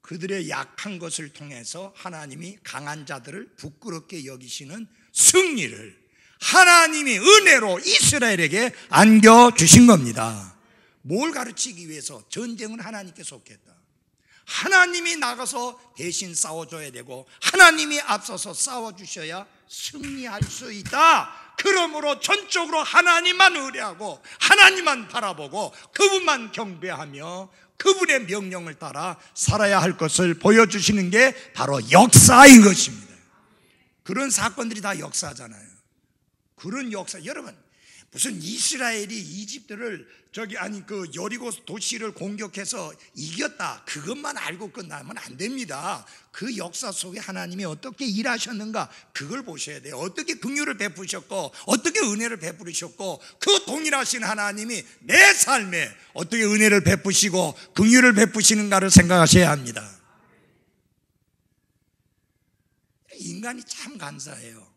그들의 약한 것을 통해서 하나님이 강한 자들을 부끄럽게 여기시는 승리를 하나님이 은혜로 이스라엘에게 안겨주신 겁니다. 뭘 가르치기 위해서? 전쟁은 하나님께 속했다. 하나님이 나가서 대신 싸워줘야 되고 하나님이 앞서서 싸워주셔야 승리할 수 있다. 그러므로 전적으로 하나님만 의뢰하고 하나님만 바라보고 그분만 경배하며 그분의 명령을 따라 살아야 할 것을 보여주시는 게 바로 역사인 것입니다. 그런 사건들이 다 역사잖아요. 그런 역사, 여러분, 무슨 이스라엘이 이집트를 그 여리고 도시를 공격해서 이겼다, 그것만 알고 끝나면 안 됩니다. 그 역사 속에 하나님이 어떻게 일하셨는가, 그걸 보셔야 돼요. 어떻게 긍휼을 베푸셨고 어떻게 은혜를 베푸셨고 그 동일하신 하나님이 내 삶에 어떻게 은혜를 베푸시고 긍휼을 베푸시는가를 생각하셔야 합니다. 인간이 참 간사해요.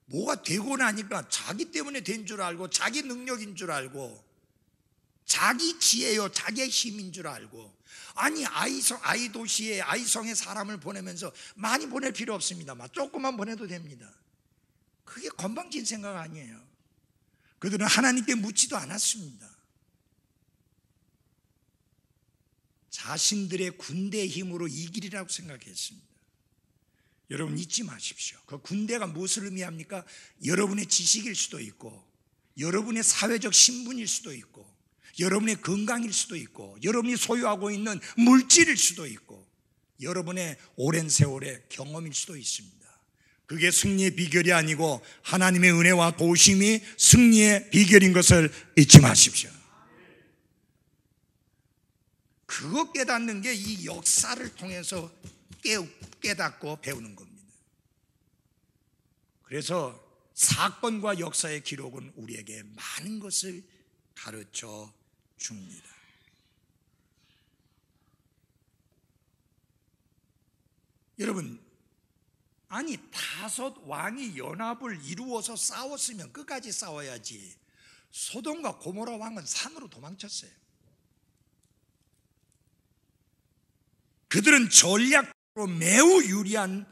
뭐가 되고 나니까 자기 때문에 된 줄 알고 자기 능력인 줄 알고 자기 지혜요 자기의 힘인 줄 알고, 아니 아이 도시에 아이성에 사람을 보내면서 많이 보낼 필요 없습니다만 조금만 보내도 됩니다. 그게 건방진 생각 아니에요. 그들은 하나님께 묻지도 않았습니다. 자신들의 군대의 힘으로 이기리라고 생각했습니다. 여러분 잊지 마십시오. 그 군대가 무엇을 의미합니까? 여러분의 지식일 수도 있고 여러분의 사회적 신분일 수도 있고 여러분의 건강일 수도 있고 여러분이 소유하고 있는 물질일 수도 있고 여러분의 오랜 세월의 경험일 수도 있습니다. 그게 승리의 비결이 아니고 하나님의 은혜와 도우심이 승리의 비결인 것을 잊지 마십시오. 그거 깨닫는 게 이 역사를 통해서 깨닫고 배우는 겁니다. 그래서 사건과 역사의 기록은 우리에게 많은 것을 가르쳐 줍니다. 여러분, 아니 다섯 왕이 연합을 이루어서 싸웠으면 끝까지 싸워야지. 소돔과 고모라 왕은 산으로 도망쳤어요. 그들은 전략으로 매우 유리한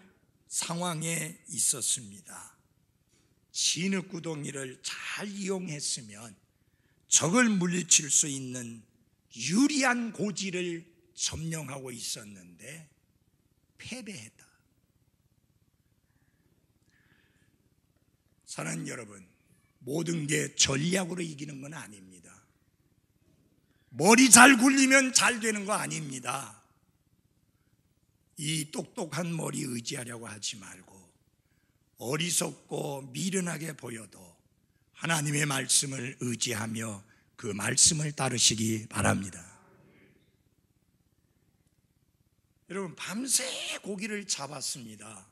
상황에 있었습니다. 진흙구덩이를 잘 이용했으면 적을 물리칠 수 있는 유리한 고지를 점령하고 있었는데 패배했다. 사랑하는 여러분, 모든 게 전략으로 이기는 건 아닙니다. 머리 잘 굴리면 잘 되는 거 아닙니다. 이 똑똑한 머리 의지하려고 하지 말고 어리석고 미련하게 보여도 하나님의 말씀을 의지하며 그 말씀을 따르시기 바랍니다. 여러분, 밤새 고기를 잡았습니다.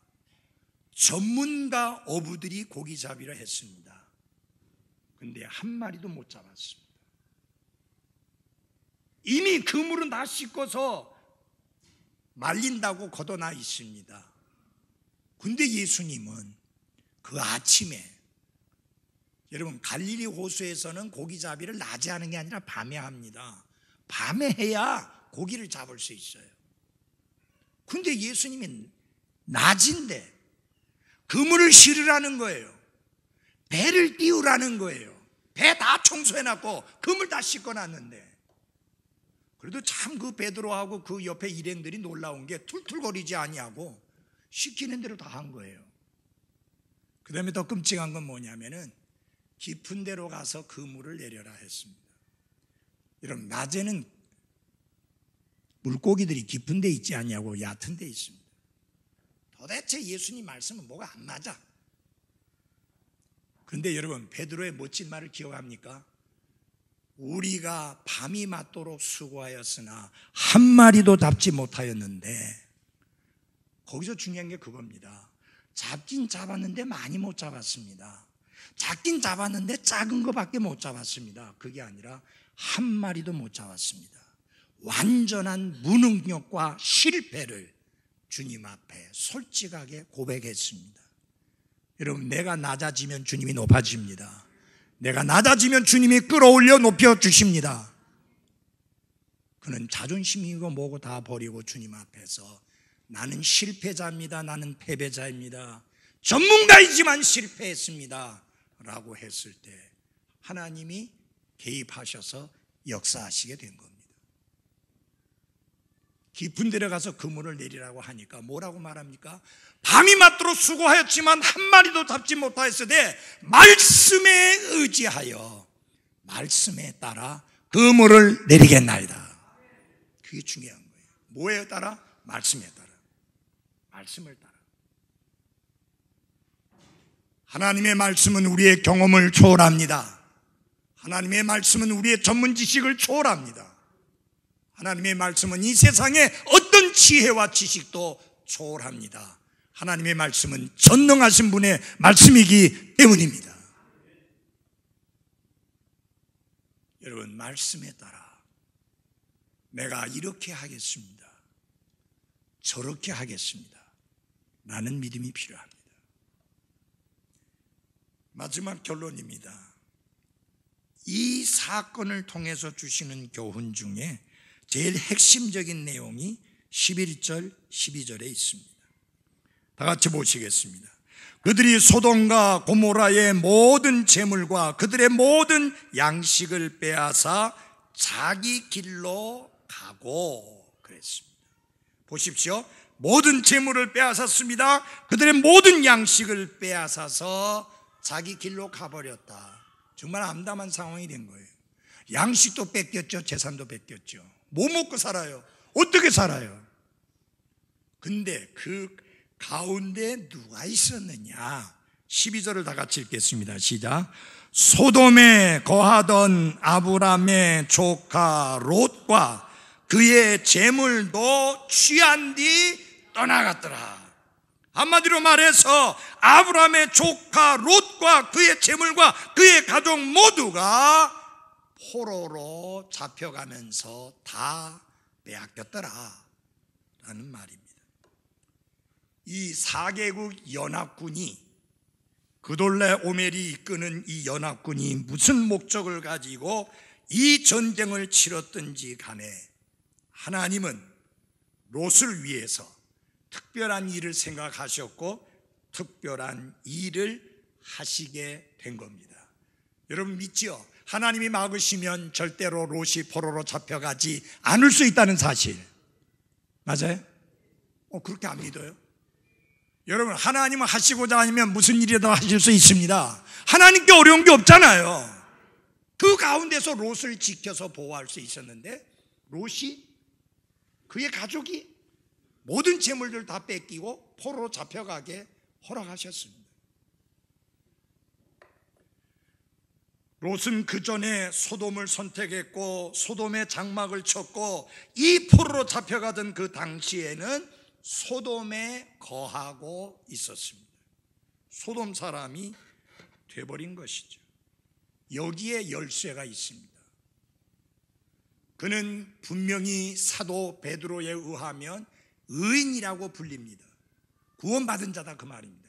전문가 어부들이 고기잡이를 했습니다. 근데 한 마리도 못 잡았습니다. 이미 그물은 다 씻고서 말린다고 걷어나 있습니다. 근데 예수님은 그 아침에, 여러분 갈릴리 호수에서는 고기잡이를 낮에 하는 게 아니라 밤에 합니다. 밤에 해야 고기를 잡을 수 있어요. 근데 예수님이 낮인데 그물을 실으라는 거예요. 배를 띄우라는 거예요. 배 다 청소해놨고 그물 다 씻어놨는데, 그래도 참 그 베드로하고 그 옆에 일행들이 놀라운 게 툴툴거리지 아니하고 시키는 대로 다 한 거예요. 그 다음에 더 끔찍한 건 뭐냐면은 깊은 데로 가서 그물을 내려라 했습니다. 여러분, 낮에는 물고기들이 깊은 데 있지 않냐고 얕은 데 있습니다. 도대체 예수님 말씀은 뭐가 안 맞아. 그런데 여러분, 베드로의 멋진 말을 기억합니까? 우리가 밤이 맞도록 수고하였으나 한 마리도 잡지 못하였는데, 거기서 중요한 게 그겁니다. 잡긴 잡았는데 많이 못 잡았습니다. 잡긴 잡았는데 작은 거밖에 못 잡았습니다. 그게 아니라 한 마리도 못 잡았습니다. 완전한 무능력과 실패를 주님 앞에 솔직하게 고백했습니다. 여러분, 내가 낮아지면 주님이 높아집니다. 내가 낮아지면 주님이 끌어올려 높여주십니다. 그는 자존심이고 뭐고 다 버리고 주님 앞에서 나는 실패자입니다. 나는 패배자입니다. 전문가이지만 실패했습니다 라고 했을 때 하나님이 개입하셔서 역사하시게 된 겁니다. 깊은 데로 가서 그물을 내리라고 하니까 뭐라고 말합니까? 밤이 맞도록 수고하였지만 한 마리도 잡지 못하였으되 말씀에 의지하여 말씀에 따라 그물을 내리겠나이다. 그게 중요한 거예요. 뭐에 따라? 말씀에 따라. 말씀을 따라. 하나님의 말씀은 우리의 경험을 초월합니다. 하나님의 말씀은 우리의 전문 지식을 초월합니다. 하나님의 말씀은 이 세상의 어떤 지혜와 지식도 초월합니다. 하나님의 말씀은 전능하신 분의 말씀이기 때문입니다. 여러분, 말씀에 따라 내가 이렇게 하겠습니다, 저렇게 하겠습니다 라는 믿음이 필요합니다. 마지막 결론입니다. 이 사건을 통해서 주시는 교훈 중에 제일 핵심적인 내용이 11절, 12절에 있습니다. 다 같이 보시겠습니다. 그들이 소돔과 고모라의 모든 재물과 그들의 모든 양식을 빼앗아 자기 길로 가고 그랬습니다. 보십시오. 모든 재물을 빼앗았습니다. 그들의 모든 양식을 빼앗아서 자기 길로 가버렸다. 정말 암담한 상황이 된 거예요. 양식도 뺏겼죠. 재산도 뺏겼죠. 뭐 먹고 살아요? 어떻게 살아요? 근데 그 가운데 누가 있었느냐? 12절을 다 같이 읽겠습니다. 시작. 소돔에 거하던 아브람의 조카 롯과 그의 재물도 취한 뒤 떠나갔더라. 한마디로 말해서 아브람의 조카 롯과 그의 재물과 그의 가족 모두가 포로로 잡혀가면서 다 빼앗겼더라 라는 말입니다. 이 4개국 연합군이, 그돌레 오멜이 이끄는 이 연합군이 무슨 목적을 가지고 이 전쟁을 치렀든지 간에 하나님은 롯을 위해서 특별한 일을 생각하셨고 특별한 일을 하시게 된 겁니다. 여러분 믿지요? 하나님이 막으시면 절대로 롯이 포로로 잡혀가지 않을 수 있다는 사실. 맞아요? 그렇게 안 믿어요? 여러분, 하나님은 하시고자 하면 무슨 일이라도 하실 수 있습니다. 하나님께 어려운 게 없잖아요. 그 가운데서 롯을 지켜서 보호할 수 있었는데 롯이, 그의 가족이 모든 재물들 다 뺏기고 포로로 잡혀가게 허락하셨습니다. 롯은 그 전에 소돔을 선택했고 소돔의 장막을 쳤고 이 포로로 잡혀가던 그 당시에는 소돔에 거하고 있었습니다. 소돔 사람이 돼버린 것이죠. 여기에 열쇠가 있습니다. 그는 분명히 사도 베드로에 의하면 의인이라고 불립니다. 구원받은 자다 그 말입니다.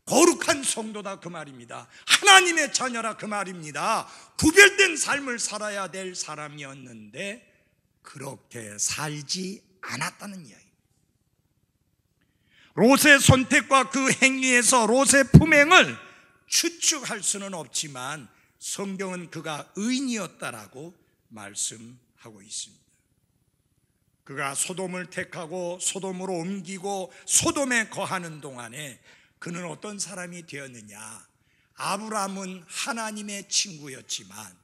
거룩한 성도다 그 말입니다. 하나님의 자녀라 그 말입니다. 구별된 삶을 살아야 될 사람이었는데 그렇게 살지 않았다는 이야기입니다. 롯의 선택과 그 행위에서 롯의 품행을 추측할 수는 없지만 성경은 그가 의인이었다라고 말씀하고 있습니다. 그가 소돔을 택하고 소돔으로 옮기고 소돔에 거하는 동안에 그는 어떤 사람이 되었느냐? 아브라함은 하나님의 친구였지만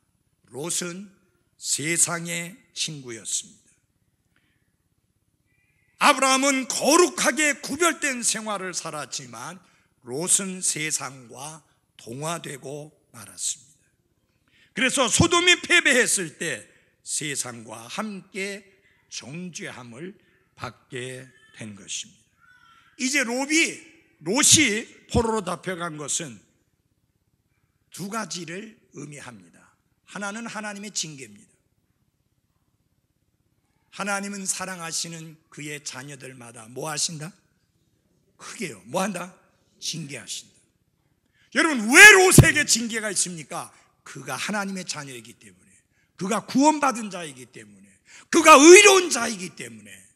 롯은 세상의 친구였습니다. 아브라함은 거룩하게 구별된 생활을 살았지만 롯은 세상과 동화되고 말았습니다. 그래서 소돔이 패배했을 때 세상과 함께 정죄함을 받게 된 것입니다. 이제 롯이 포로로 잡혀간 것은 두 가지를 의미합니다. 하나는 하나님의 징계입니다. 하나님은 사랑하시는 그의 자녀들마다 뭐 하신다? 크게요. 뭐 한다? 징계하신다. 여러분, 왜 롯에게 징계가 있습니까? 그가 하나님의 자녀이기 때문에, 그가 구원받은 자이기 때문에, 그가 의로운 자이기 때문에.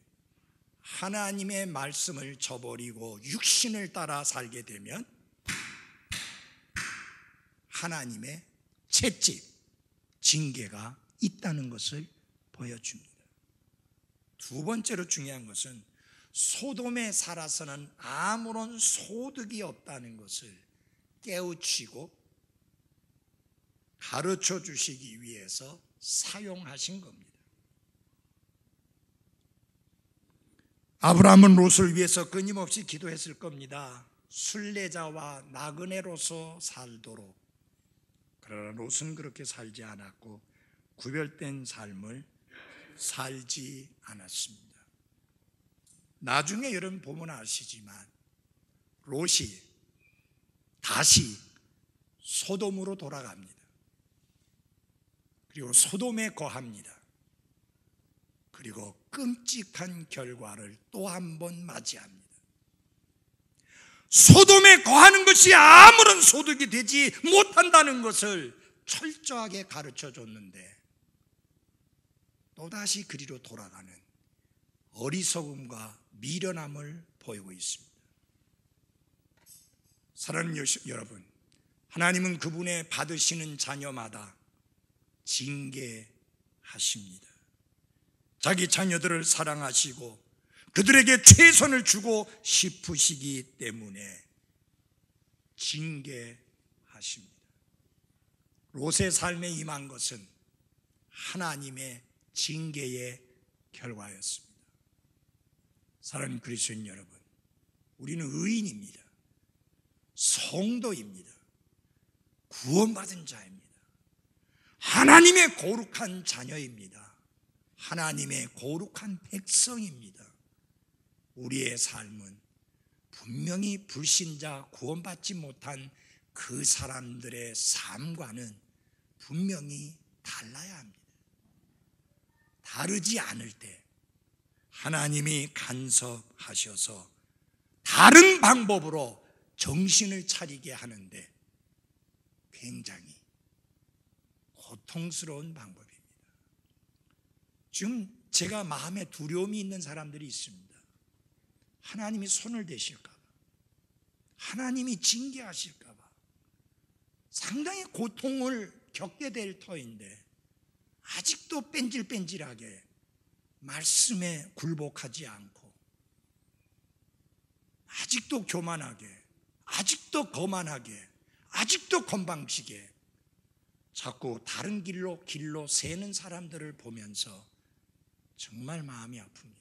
하나님의 말씀을 저버리고 육신을 따라 살게 되면 하나님의 채찍, 징계가 있다는 것을 보여줍니다. 두 번째로 중요한 것은 소돔에 살아서는 아무런 소득이 없다는 것을 깨우치고 가르쳐 주시기 위해서 사용하신 겁니다. 아브라함은 롯을 위해서 끊임없이 기도했을 겁니다. 순례자와 나그네로서 살도록. 그러나 롯은 그렇게 살지 않았고 구별된 삶을 살지 않았습니다. 나중에 여러분 보면 아시지만 롯이 다시 소돔으로 돌아갑니다. 그리고 소돔에 거합니다. 그리고 끔찍한 결과를 또 한 번 맞이합니다. 소돔에 거하는 것이 아무런 소득이 되지 못한다는 것을 철저하게 가르쳐 줬는데 또다시 그리로 돌아가는 어리석음과 미련함을 보이고 있습니다. 사랑하는 여러분, 하나님은 그분의 받으시는 자녀마다 징계하십니다. 자기 자녀들을 사랑하시고 그들에게 최선을 주고 싶으시기 때문에 징계하십니다. 롯의 삶에 임한 것은 하나님의 징계의 결과였습니다. 사랑하는 그리스도인 여러분, 우리는 의인입니다. 성도입니다. 구원받은 자입니다. 하나님의 거룩한 자녀입니다. 하나님의 거룩한 백성입니다. 우리의 삶은 분명히 불신자, 구원받지 못한 그 사람들의 삶과는 분명히 달라야 합니다. 다르지 않을 때 하나님이 간섭하셔서 다른 방법으로 정신을 차리게 하는데 굉장히 고통스러운 방법입니다. 지금 제가 마음에 두려움이 있는 사람들이 있습니다. 하나님이 손을 대실까 봐, 하나님이 징계하실까 봐 상당히 고통을 겪게 될 터인데 아직도 뺀질뺀질하게 말씀에 굴복하지 않고 아직도 교만하게, 아직도 거만하게, 아직도 건방지게 자꾸 다른 길로 새는 사람들을 보면서 정말 마음이 아픕니다.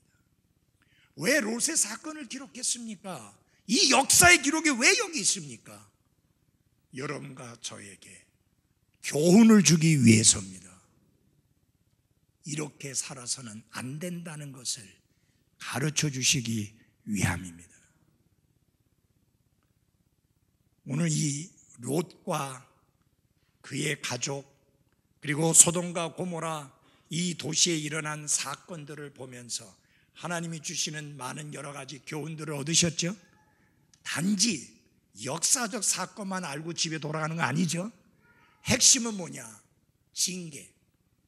왜 롯의 사건을 기록했습니까? 이 역사의 기록이 왜 여기 있습니까? 여러분과 저에게 교훈을 주기 위해서입니다. 이렇게 살아서는 안 된다는 것을 가르쳐 주시기 위함입니다. 오늘 이 롯과 그의 가족 그리고 소돔과 고모라 이 도시에 일어난 사건들을 보면서 하나님이 주시는 많은 여러 가지 교훈들을 얻으셨죠? 단지 역사적 사건만 알고 집에 돌아가는 거 아니죠? 핵심은 뭐냐? 징계.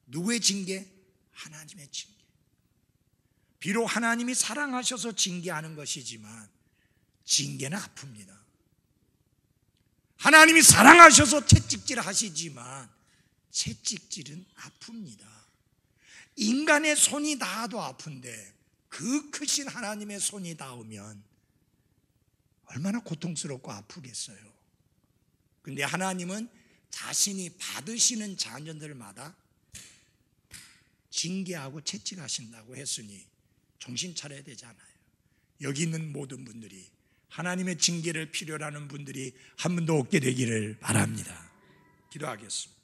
누구의 징계? 하나님의 징계. 비록 하나님이 사랑하셔서 징계하는 것이지만 징계는 아픕니다. 하나님이 사랑하셔서 채찍질 하시지만 채찍질은 아픕니다. 인간의 손이 닿아도 아픈데 그 크신 하나님의 손이 닿으면 얼마나 고통스럽고 아프겠어요. 근데 하나님은 자신이 받으시는 자녀들마다 징계하고 채찍하신다고 했으니 정신 차려야 되잖아요. 여기 있는 모든 분들이 하나님의 징계를 필요로 하는 분들이 한 분도 없게 되기를 바랍니다. 기도하겠습니다.